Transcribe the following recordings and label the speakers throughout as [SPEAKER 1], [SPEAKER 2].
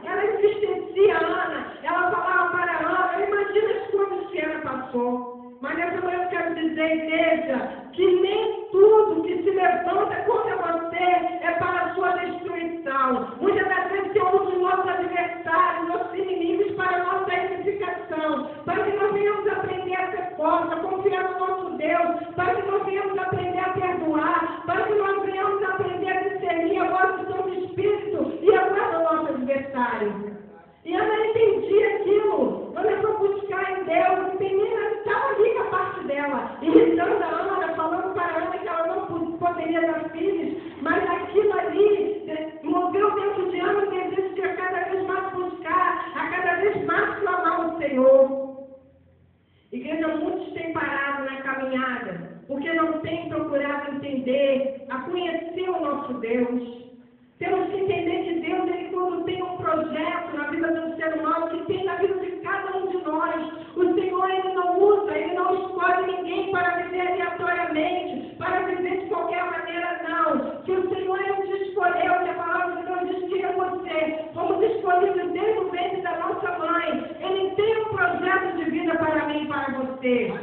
[SPEAKER 1] ela entristecia a Ana, ela falava para Ana, imagina as coisas que Ana passou. Mas nessa manhã eu quero dizer, igreja, que nem tudo que se levanta contra você é para a sua destruição. Muitas das vezes Deus usa os nossos adversários, nossos inimigos para a nossa edificação, para que nós venhamos aprender a ser fortes, a confiar no nosso Deus, para que nós venhamos aprender a perdoar, para que nós venhamos aprender a discernir a voz do Santo Espírito e a voz do nosso adversário. E Ana entendia aquilo. Ana foi buscar em Deus. E menina estava ali com a parte dela. Irritando a Ana, falando para a Ana que ela não poderia dar filhos. Mas aquilo ali moveu dentro de Ana o desejo de a cada vez mais buscar, a cada vez mais clamar o Senhor. Igreja, muitos têm parado na caminhada, porque não têm procurado entender, a conhecer o nosso Deus. Temos que entender que Deus, Ele quando tem um projeto na vida do ser humano, que tem na vida de cada um de nós, o Senhor, Ele não usa, Ele não escolhe ninguém para viver aleatoriamente, para viver de qualquer maneira, não. Que o Senhor, Ele te escolheu, que a palavra de Deus diz que é você. Fomos escolhidos desde o ventre da nossa mãe. Ele tem um projeto de vida para mim e para você.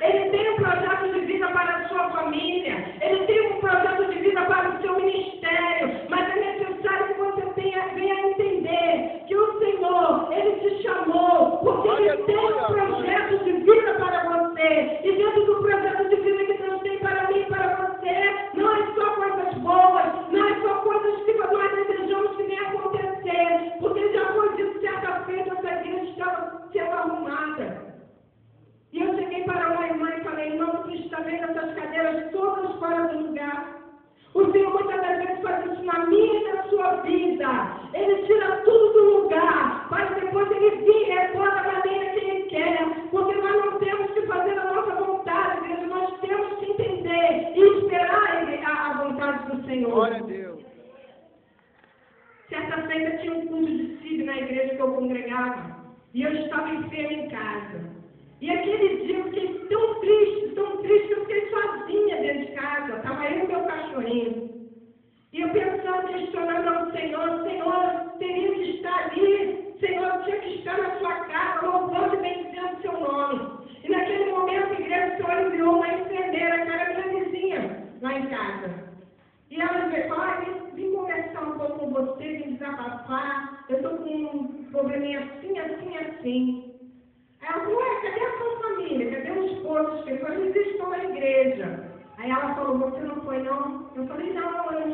[SPEAKER 1] Ele tem um projeto de vida para a sua família. Ele tem um projeto de vida para o seu ministério. Mas é necessário que você venha a entender que o Senhor, Ele te chamou, porque Ele tem um projeto de vida para você. E dentro do projeto de vida que Deus tem para mim e para você, não é só coisas boas, não é só coisas que nós desejamos que venham acontecer. Porque já foi dito certa feita, essa igreja estava sendo arrumada. E eu cheguei para uma irmã e falei, irmão, você está vendo essas cadeiras todas fora do lugar? O Senhor muitas das vezes faz isso na minha e na sua vida. Ele tira tudo do lugar, para depois Ele vir e repor da maneira que Ele quer. Porque nós não temos que fazer a nossa vontade, igreja, nós temos que entender e esperar a vontade do Senhor.
[SPEAKER 2] Glória a Deus.
[SPEAKER 1] Certa feita tinha um culto de CIB na igreja que eu congregava. E eu estava enferma em casa. E aquele dia eu fiquei tão triste, que eu fiquei sozinha dentro de casa. Estava eu e meu cachorrinho. E eu pensando, questionando ao Senhor, Senhor, teria que estar ali, Senhor, tinha que estar na sua casa, louvando e bendizendo o seu nome. E naquele momento, a igreja, o Senhor enviou uma enfermeira, que era minha vizinha, lá em casa. E ela veio, olha, vim conversar um pouco com você, vim desabafar, eu estou com um probleminha assim. Aí ela falou, cadê a sua família? Cadê os esposos? As pessoas estão na igreja. Aí ela falou, você não foi não? Eu falei, não, eu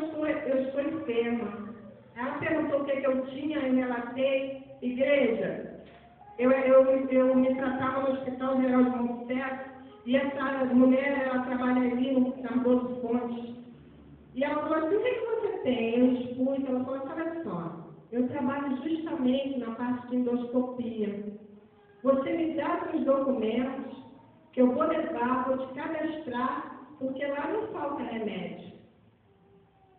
[SPEAKER 1] estou enferma. Ela perguntou o que eu tinha, eu relatei. Igreja, eu me tratava no Hospital Geral de Monteiro, e essa mulher, ela trabalha ali no Cardoso Fontes. E ela falou assim, o que você tem? Eu expus, ela falou, olha só, eu trabalho justamente na parte de endoscopia. Você me dá os documentos que eu vou levar, vou te cadastrar, porque lá não falta remédio.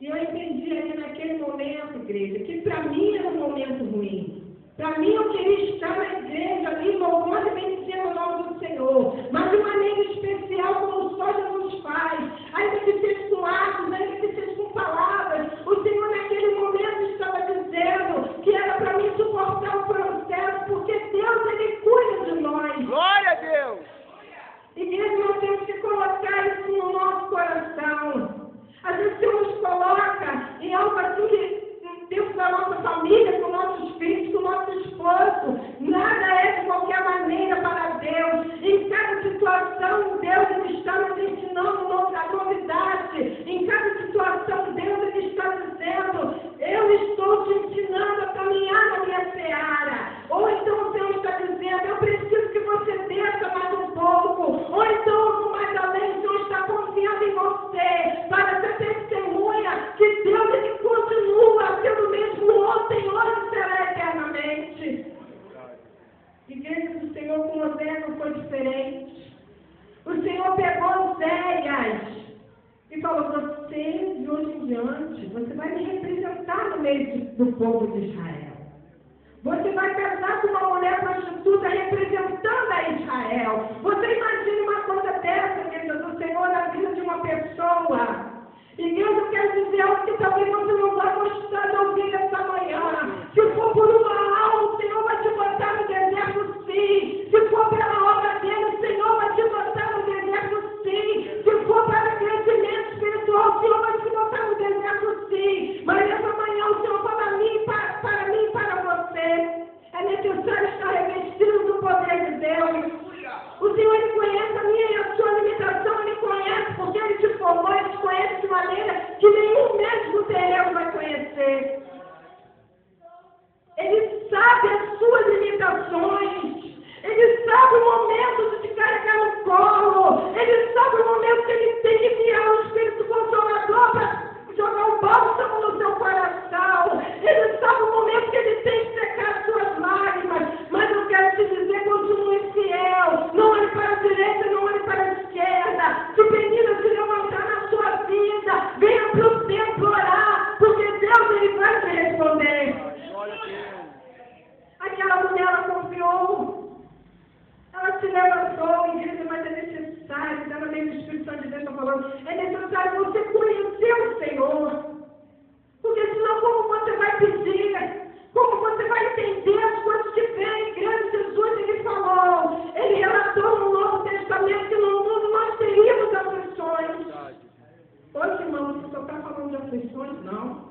[SPEAKER 1] E eu entendi ali naquele momento, igreja, que para mim era um momento ruim. Para mim eu queria estar na igreja ali, louvando e bendizendo o nome do Senhor. Mas de maneira especial, como só Jesus faz. Ainda que seja com atos, ainda que seja com palavras. O Senhor naquele momento estava dizendo que era para mim suportar o processo, porque Deus, Ele cuida de nós.
[SPEAKER 2] Glória a Deus.
[SPEAKER 1] Igreja, nós temos que colocar isso no nosso coração. Às vezes o Senhor nos coloca em algo assim que dentro da nossa família, com nossos filhos, com nosso esposo. Nada é de qualquer maneira para Deus. Em cada situação, Deus Ele está nos ensinando a novidade. Em cada situação, Deus Ele está dizendo, eu estou te ensinando a caminhar na minha seara. Ou então o Senhor está dizendo, eu preciso que você desça mais um pouco. Ou então, mais além, o Senhor está confiando em você para ser testemunha que Deus Ele continua sendo o mesmo ontem, hoje e será eternamente. Igreja do Senhor com Oséias não foi diferente. O Senhor pegou Oséias e falou, você de hoje em diante, você vai me representar no meio do povo de Israel. Você vai casar com uma mulher prostituta representando a Israel. Você imagina uma coisa dessa, igreja do Senhor, na vida de uma pessoa. Igreja, eu quero dizer algo que talvez você não vai gostar de ouvir essa manhã. Se for por maneira que nenhum médico terreno vai conhecer. Ele sabe as suas limitações. Ele sabe o momento de te carregar no colo. Ele sabe o momento que ele tem que enviar o Espírito Consolador para jogar um bálsamo no seu coração. Ele sabe o momento que ele tem que secar as suas lágrimas. Mas eu quero te dizer, continue fiel. Não olhe para a direita, não olhe para a esquerda. Se precisa se levantar na sua vida, venha para o templo orar, porque Deus ele vai te responder. Aquela mulher, ela confiou. Ela se levantou e disse, mas é necessário, estava meio o Espírito Santo de Deus está falando, é necessário você conhecer o Senhor. Porque senão como você vai pedir? Como você vai entender as coisas que vem? A igreja, Jesus, ele falou, ele relatou no Novo Testamento que no mundo nós teríamos aflições. Hoje, irmão, você só está falando de aflições? Não.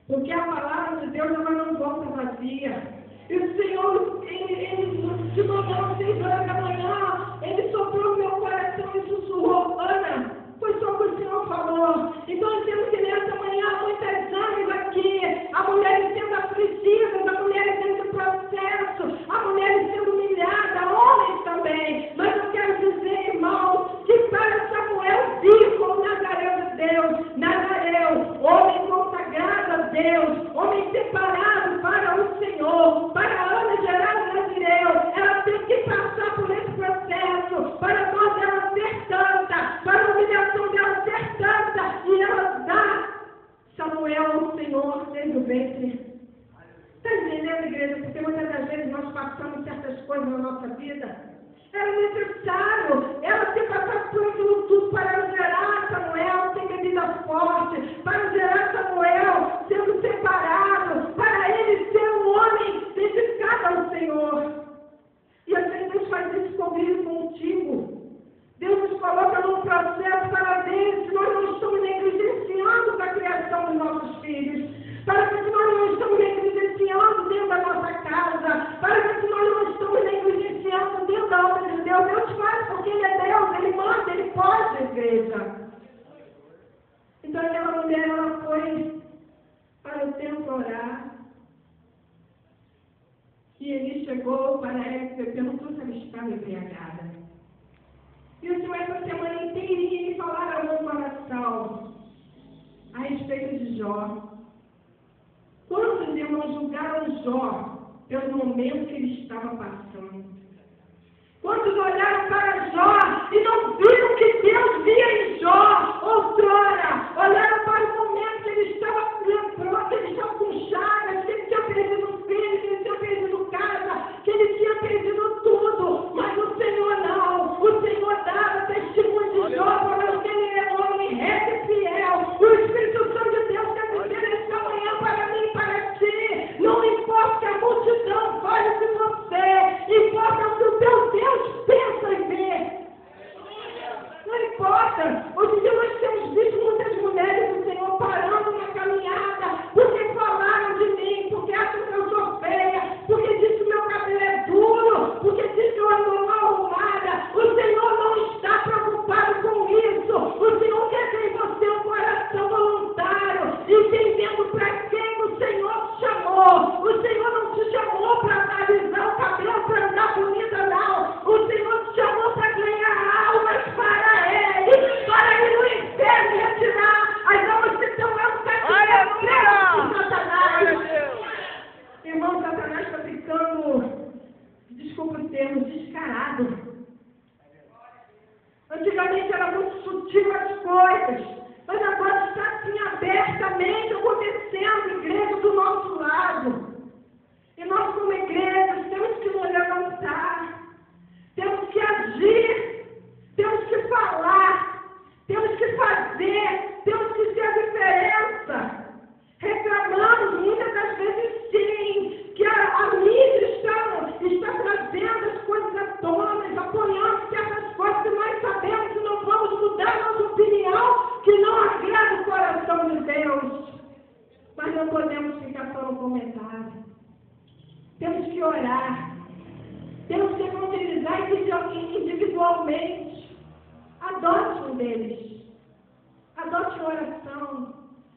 [SPEAKER 1] Porque a palavra de Deus, ela não volta vazia. E o Senhor, ele de manhã, às 6 horas da manhã, ele soprou no meu coração e sussurrou, Ana, foi só o que o Senhor falou. Então, nós temos que nessa manhã, muitas anos aqui, a mulher sendo afligida, a mulher sendo processo, a mulher sendo humilhada, homens também. Mas eu quero dizer, irmão, que para Samuel vir como Nazareu de Deus, Nazareu, homem consagrado a Deus, homem separado para o Senhor, para a Ana gerar Nazireu, ela tem que passar por esse processo, para a dor dela ser tanta, para a humilhação dela ser tanta, e ela dá Samuel ao Senhor desde o ventre. Está entendendo, igreja? Porque muitas das vezes nós passamos certas coisas na nossa vida. Era necessário ela ter passado por aquilo tudo para gerar Samuel sem bebida forte, para gerar Samuel sendo separado, para ele ser um homem dedicado ao Senhor. E assim Deus faz isso comigo e contigo. Deus nos coloca num processo para ver se nós não estamos negligenciando a criação dos nossos filhos, para ver se nós não estamos negligenciando dentro da nossa casa, para ver se nós não estamos negligenciando dentro da obra de Deus. Deus faz porque Ele é Deus, Ele manda, Ele pode, igreja. Então aquela mulher, ela foi para o templo orar. E ele chegou para ela e perguntou se ela estava embriagada. E o Senhor, essa semana inteirinha, ele falar ao meu coração a respeito de Jó. Quantos irmãos julgaram Jó pelo momento que ele estava passando? Quantos olharam para Jó e não viram que Deus via em Jó outrora? Olharam para o momento que ele estava lembrando, que ele estava com chagas, que ele tinha perdido um filho, que ele tinha perdido casa, que ele tinha perdido tudo. Mas o Senhor não. O Senhor dava testemunho de Jó, falando que ele é um homem reto e fiel. O Espírito Santo de Deus quer dizer esta manhã para mim e para ti. Não importa que a multidão fale de você, importa o que o teu Deus pensa e vê. Não importa. Hoje em dia nós temos visto muitas mulheres do Senhor parando na caminhada, porque falaram de mim, porque acham que eu sou feia, porque dizem que o meu cabelo é duro, porque dizem que eu ando mal arrumada. O Senhor não está preocupado com isso. O Senhor quer ver em você um coração voluntário, entendendo para quem o Senhor te chamou. O Senhor não te chamou para analisar o cabelo, para andar bonita, não. O Senhor te chamou para ganhar almas para Ele, para ir no inferno e retirar as almas que estão lá no cativeiro de Satanás. Irmão, Satanás está ficando, desculpa o termo, descarado. Antigamente era muito sutil as coisas, mas agora está assim abertamente acontecendo, igreja do nosso lado. E nós, como igrejas, temos que nos levantar, temos que agir, temos que falar, temos que fazer, temos que ser a diferença. Reclamamos muitas das vezes, sim, que a mídia está trazendo as coisas à tona, apoiando certas coisas que nós sabemos que não vamos mudar nossa opinião, que não agrada o coração de Deus. Mas não podemos ficar só no comentário. Temos que orar. Temos que evangelizar individualmente. Adote um deles. adote oração,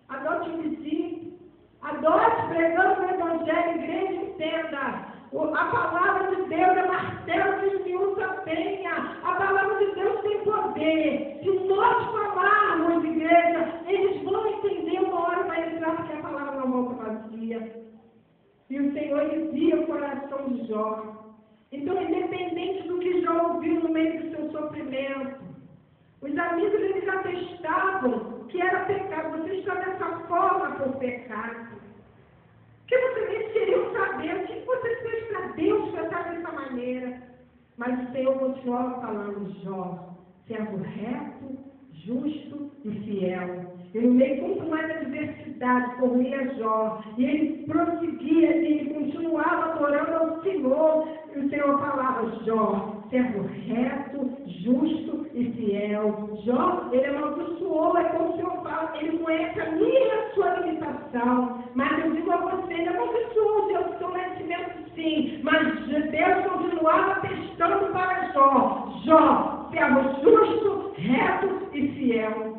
[SPEAKER 1] adote o vizinho, adote pregando o Evangelho, igreja entenda. A palavra de Deus é martelo que esmiuça a penha. A palavra de Deus tem poder. Se nós falarmos, igreja, eles vão entender, uma hora vai entrar, porque a palavra não volta vazia. E o Senhor dizia o coração de Jó. Então, independente do que Jó ouviu no meio do seu sofrimento, os amigos eles atestavam que era pecado. Você está dessa forma por pecado. Porque vocês nem queriam saber o que você fez para Deus para estar dessa maneira. Mas o Senhor continuava falando, Jó, servo reto, justo e fiel. E no meio de muito mais adversidade, corria Jó. E ele prosseguia, ele continuava adorando ao Senhor. E o Senhor falava, Jó, servo reto, justo e fiel. Jó, ele amaldiçoou, é como o Senhor fala, ele conhece a minha e a sua limitação. Mas eu digo a você, ele amaldiçoou o seu nascimento sim. Mas Deus continuava testando para Jó. Jó, servo justo, reto e fiel.